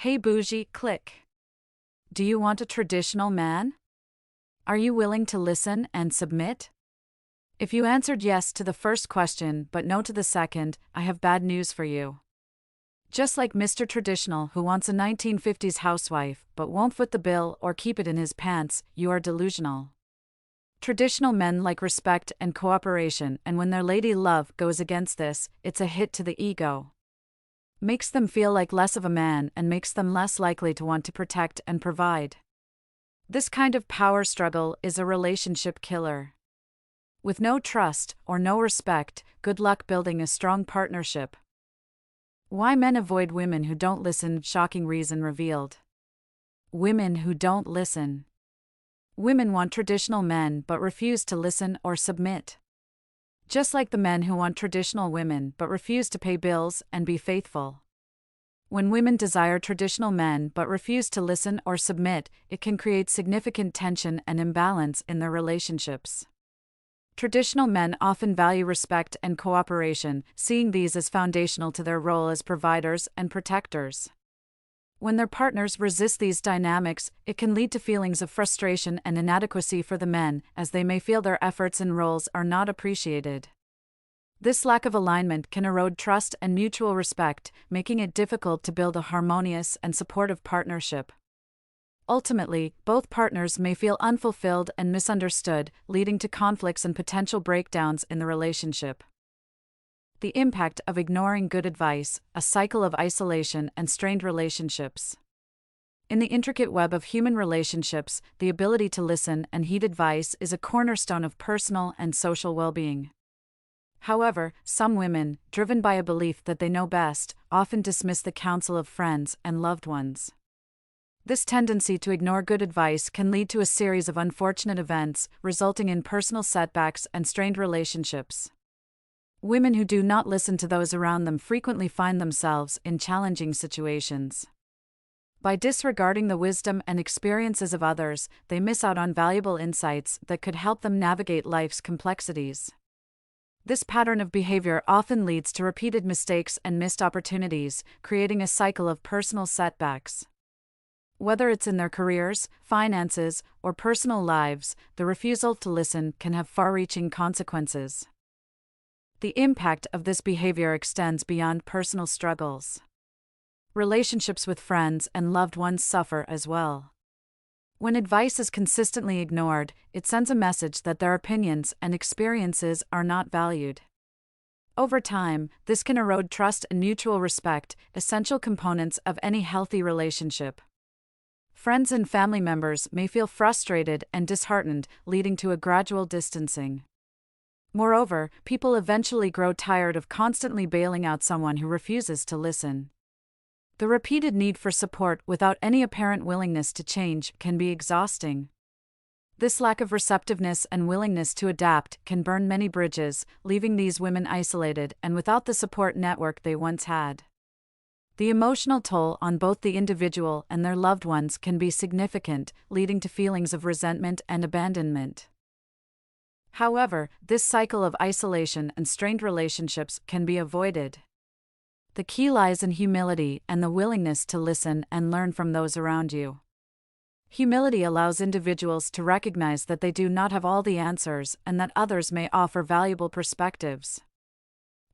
Hey Bougie, click. Do you want a traditional man? Are you willing to listen and submit? If you answered yes to the first question but no to the second, I have bad news for you. Just like Mr. Traditional who wants a 1950s housewife but won't foot the bill or keep it in his pants, you are delusional. Traditional men like respect and cooperation, and when their lady love goes against this, it's a hit to the ego. Makes them feel like less of a man and makes them less likely to want to protect and provide. This kind of power struggle is a relationship killer. With no trust or no respect, good luck building a strong partnership. Why men avoid women who don't listen. Shocking reason revealed. Women who don't listen. Women want traditional men but refuse to listen or submit. Just like the men who want traditional women but refuse to pay bills and be faithful. When women desire traditional men but refuse to listen or submit, it can create significant tension and imbalance in their relationships. Traditional men often value respect and cooperation, seeing these as foundational to their role as providers and protectors. When their partners resist these dynamics, it can lead to feelings of frustration and inadequacy for the men, as they may feel their efforts and roles are not appreciated. This lack of alignment can erode trust and mutual respect, making it difficult to build a harmonious and supportive partnership. Ultimately, both partners may feel unfulfilled and misunderstood, leading to conflicts and potential breakdowns in the relationship. The impact of ignoring good advice, a cycle of isolation and strained relationships. In the intricate web of human relationships, the ability to listen and heed advice is a cornerstone of personal and social well-being. However, some women, driven by a belief that they know best, often dismiss the counsel of friends and loved ones. This tendency to ignore good advice can lead to a series of unfortunate events, resulting in personal setbacks and strained relationships. Women who do not listen to those around them frequently find themselves in challenging situations. By disregarding the wisdom and experiences of others, they miss out on valuable insights that could help them navigate life's complexities. This pattern of behavior often leads to repeated mistakes and missed opportunities, creating a cycle of personal setbacks. Whether it's in their careers, finances, or personal lives, the refusal to listen can have far-reaching consequences. The impact of this behavior extends beyond personal struggles. Relationships with friends and loved ones suffer as well. When advice is consistently ignored, it sends a message that their opinions and experiences are not valued. Over time, this can erode trust and mutual respect, essential components of any healthy relationship. Friends and family members may feel frustrated and disheartened, leading to a gradual distancing. Moreover, people eventually grow tired of constantly bailing out someone who refuses to listen. The repeated need for support without any apparent willingness to change can be exhausting. This lack of receptiveness and willingness to adapt can burn many bridges, leaving these women isolated and without the support network they once had. The emotional toll on both the individual and their loved ones can be significant, leading to feelings of resentment and abandonment. However, this cycle of isolation and strained relationships can be avoided. The key lies in humility and the willingness to listen and learn from those around you. Humility allows individuals to recognize that they do not have all the answers and that others may offer valuable perspectives.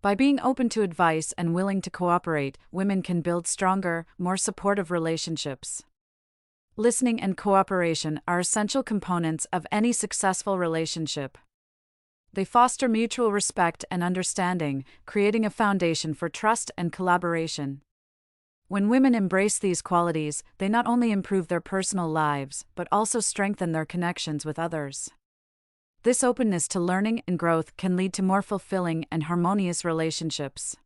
By being open to advice and willing to cooperate, women can build stronger, more supportive relationships. Listening and cooperation are essential components of any successful relationship. They foster mutual respect and understanding, creating a foundation for trust and collaboration. When women embrace these qualities, they not only improve their personal lives, but also strengthen their connections with others. This openness to learning and growth can lead to more fulfilling and harmonious relationships.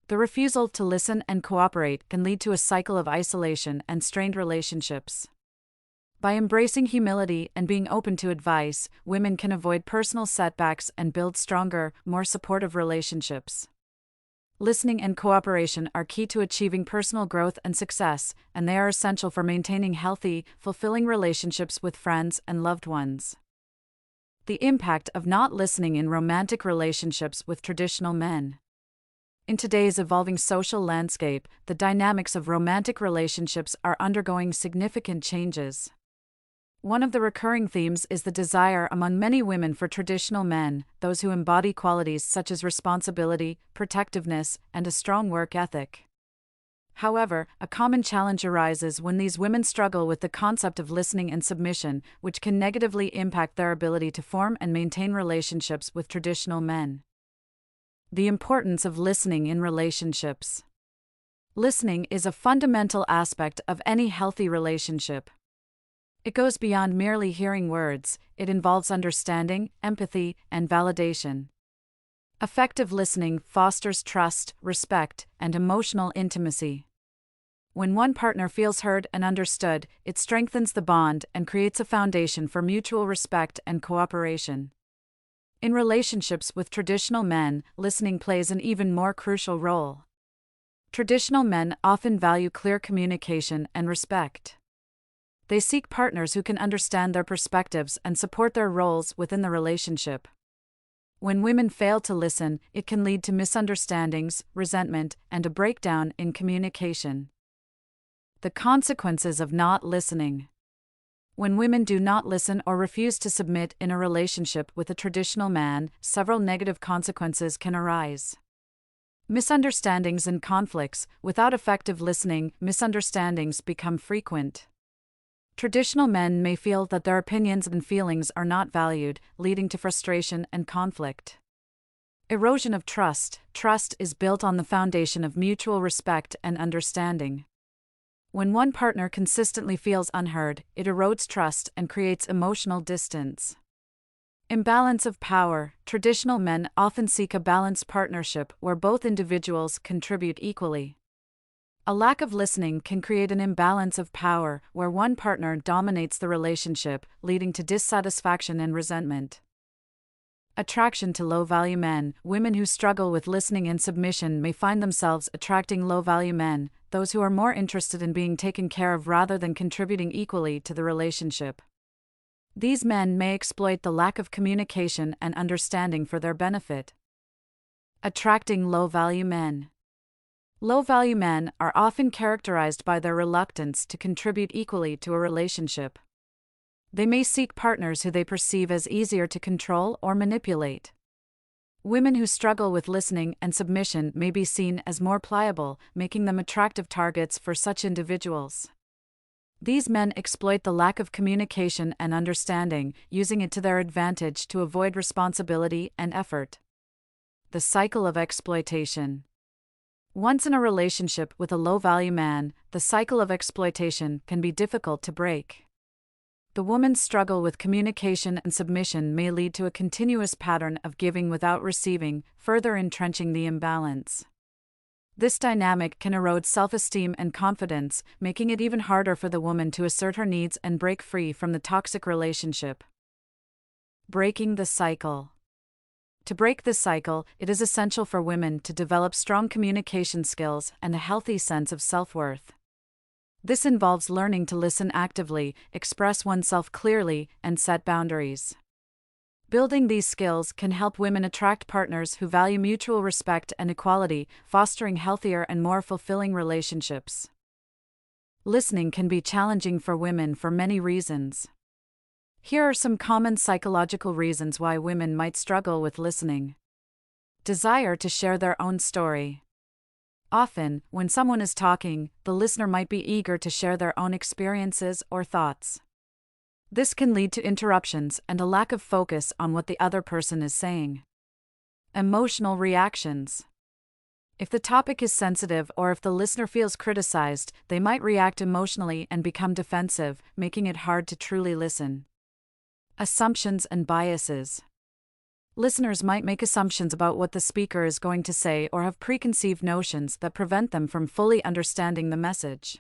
The refusal to listen and cooperate can lead to a cycle of isolation and strained relationships. By embracing humility and being open to advice, women can avoid personal setbacks and build stronger, more supportive relationships. Listening and cooperation are key to achieving personal growth and success, and they are essential for maintaining healthy, fulfilling relationships with friends and loved ones. The impact of not listening in romantic relationships with traditional men. In today's evolving social landscape, the dynamics of romantic relationships are undergoing significant changes. One of the recurring themes is the desire among many women for traditional men, those who embody qualities such as responsibility, protectiveness, and a strong work ethic. However, a common challenge arises when these women struggle with the concept of listening and submission, which can negatively impact their ability to form and maintain relationships with traditional men. The importance of listening in relationships. Listening is a fundamental aspect of any healthy relationship. It goes beyond merely hearing words, it involves understanding, empathy, and validation. Effective listening fosters trust, respect, and emotional intimacy. When one partner feels heard and understood, it strengthens the bond and creates a foundation for mutual respect and cooperation. In relationships with traditional men, listening plays an even more crucial role. Traditional men often value clear communication and respect. They seek partners who can understand their perspectives and support their roles within the relationship. When women fail to listen, it can lead to misunderstandings, resentment, and a breakdown in communication. The consequences of not listening. When women do not listen or refuse to submit in a relationship with a traditional man, several negative consequences can arise. Misunderstandings and conflicts. Without effective listening, misunderstandings become frequent. Traditional men may feel that their opinions and feelings are not valued, leading to frustration and conflict. Erosion of trust. Trust is built on the foundation of mutual respect and understanding. When one partner consistently feels unheard, it erodes trust and creates emotional distance. Imbalance of power. Traditional men often seek a balanced partnership where both individuals contribute equally. A lack of listening can create an imbalance of power where one partner dominates the relationship, leading to dissatisfaction and resentment. Attraction to low-value men. Women who struggle with listening and submission may find themselves attracting low-value men, those who are more interested in being taken care of rather than contributing equally to the relationship. These men may exploit the lack of communication and understanding for their benefit. Attracting low-value men. Low-value men are often characterized by their reluctance to contribute equally to a relationship. They may seek partners who they perceive as easier to control or manipulate. Women who struggle with listening and submission may be seen as more pliable, making them attractive targets for such individuals. These men exploit the lack of communication and understanding, using it to their advantage to avoid responsibility and effort. The cycle of exploitation. Once in a relationship with a low-value man, the cycle of exploitation can be difficult to break. The woman's struggle with communication and submission may lead to a continuous pattern of giving without receiving, further entrenching the imbalance. This dynamic can erode self-esteem and confidence, making it even harder for the woman to assert her needs and break free from the toxic relationship. Breaking the cycle. To break this cycle, it is essential for women to develop strong communication skills and a healthy sense of self-worth. This involves learning to listen actively, express oneself clearly, and set boundaries. Building these skills can help women attract partners who value mutual respect and equality, fostering healthier and more fulfilling relationships. Listening can be challenging for women for many reasons. Here are some common psychological reasons why women might struggle with listening. Desire to share their own story. Often, when someone is talking, the listener might be eager to share their own experiences or thoughts. This can lead to interruptions and a lack of focus on what the other person is saying. Emotional reactions. If the topic is sensitive or if the listener feels criticized, they might react emotionally and become defensive, making it hard to truly listen. Assumptions and biases. Listeners might make assumptions about what the speaker is going to say or have preconceived notions that prevent them from fully understanding the message.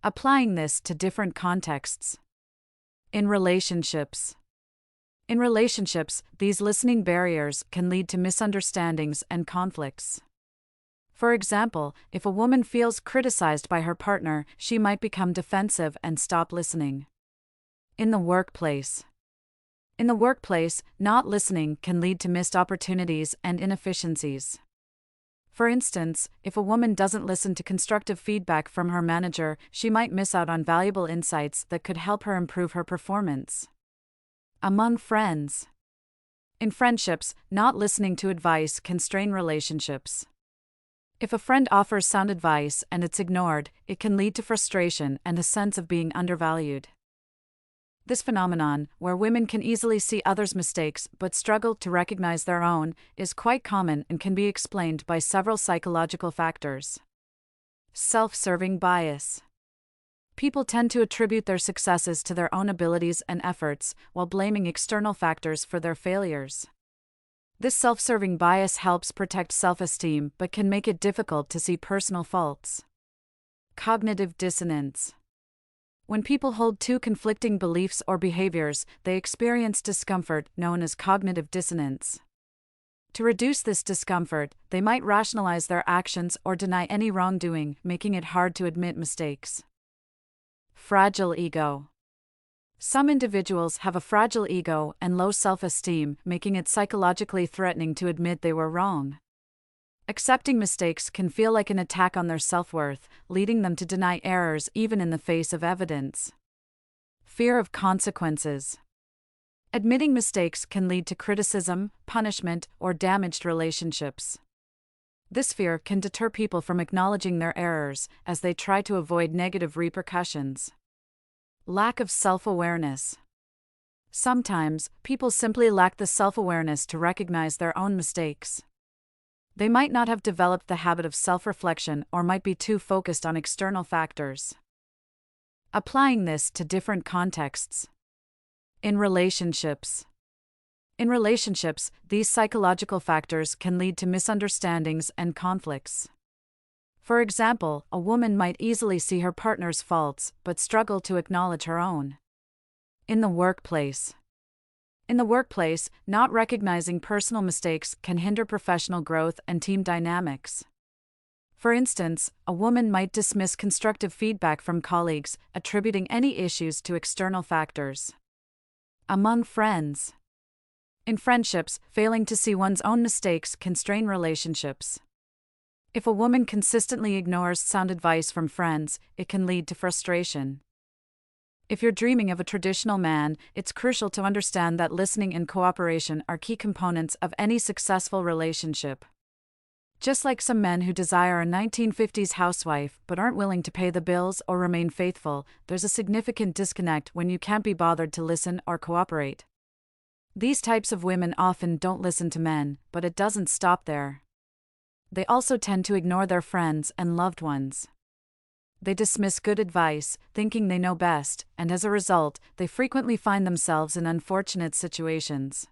Applying this to different contexts. In relationships. In relationships, these listening barriers can lead to misunderstandings and conflicts. For example, if a woman feels criticized by her partner, she might become defensive and stop listening. In the workplace. In the workplace, not listening can lead to missed opportunities and inefficiencies. For instance, if a woman doesn't listen to constructive feedback from her manager, she might miss out on valuable insights that could help her improve her performance. Among friends. In friendships, not listening to advice can strain relationships. If a friend offers sound advice and it's ignored, it can lead to frustration and a sense of being undervalued. This phenomenon, where women can easily see others' mistakes but struggle to recognize their own, is quite common and can be explained by several psychological factors. Self-serving bias. People tend to attribute their successes to their own abilities and efforts, while blaming external factors for their failures. This self-serving bias helps protect self-esteem but can make it difficult to see personal faults. Cognitive dissonance. When people hold two conflicting beliefs or behaviors, they experience discomfort, known as cognitive dissonance. To reduce this discomfort, they might rationalize their actions or deny any wrongdoing, making it hard to admit mistakes. Fragile ego. Some individuals have a fragile ego and low self-esteem, making it psychologically threatening to admit they were wrong. Accepting mistakes can feel like an attack on their self-worth, leading them to deny errors even in the face of evidence. Fear of consequences. Admitting mistakes can lead to criticism, punishment, or damaged relationships. This fear can deter people from acknowledging their errors, as they try to avoid negative repercussions. Lack of self-awareness. Sometimes, people simply lack the self-awareness to recognize their own mistakes. They might not have developed the habit of self-reflection or might be too focused on external factors. Applying this to different contexts. In relationships. In relationships, these psychological factors can lead to misunderstandings and conflicts. For example, a woman might easily see her partner's faults but struggle to acknowledge her own. In the workplace. In the workplace, not recognizing personal mistakes can hinder professional growth and team dynamics. For instance, a woman might dismiss constructive feedback from colleagues, attributing any issues to external factors. Among friends. In friendships, failing to see one's own mistakes can strain relationships. If a woman consistently ignores sound advice from friends, it can lead to frustration. If you're dreaming of a traditional man, it's crucial to understand that listening and cooperation are key components of any successful relationship. Just like some men who desire a 1950s housewife but aren't willing to pay the bills or remain faithful, there's a significant disconnect when you can't be bothered to listen or cooperate. These types of women often don't listen to men, but it doesn't stop there. They also tend to ignore their friends and loved ones. They dismiss good advice, thinking they know best, and as a result, they frequently find themselves in unfortunate situations.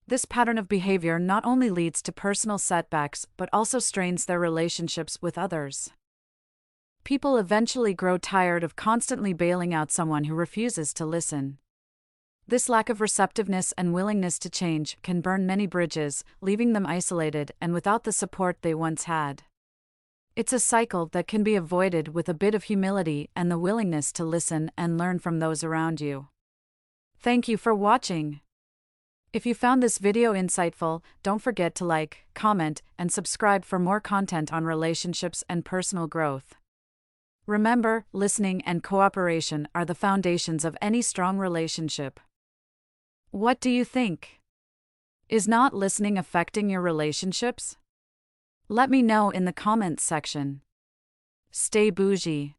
This pattern of behavior not only leads to personal setbacks but also strains their relationships with others. People eventually grow tired of constantly bailing out someone who refuses to listen. This lack of receptiveness and willingness to change can burn many bridges, leaving them isolated and without the support they once had. It's a cycle that can be avoided with a bit of humility and the willingness to listen and learn from those around you. Thank you for watching. If you found this video insightful, don't forget to like, comment, and subscribe for more content on relationships and personal growth. Remember, listening and cooperation are the foundations of any strong relationship. What do you think? Is not listening affecting your relationships? Let me know in the comments section. Stay bougie.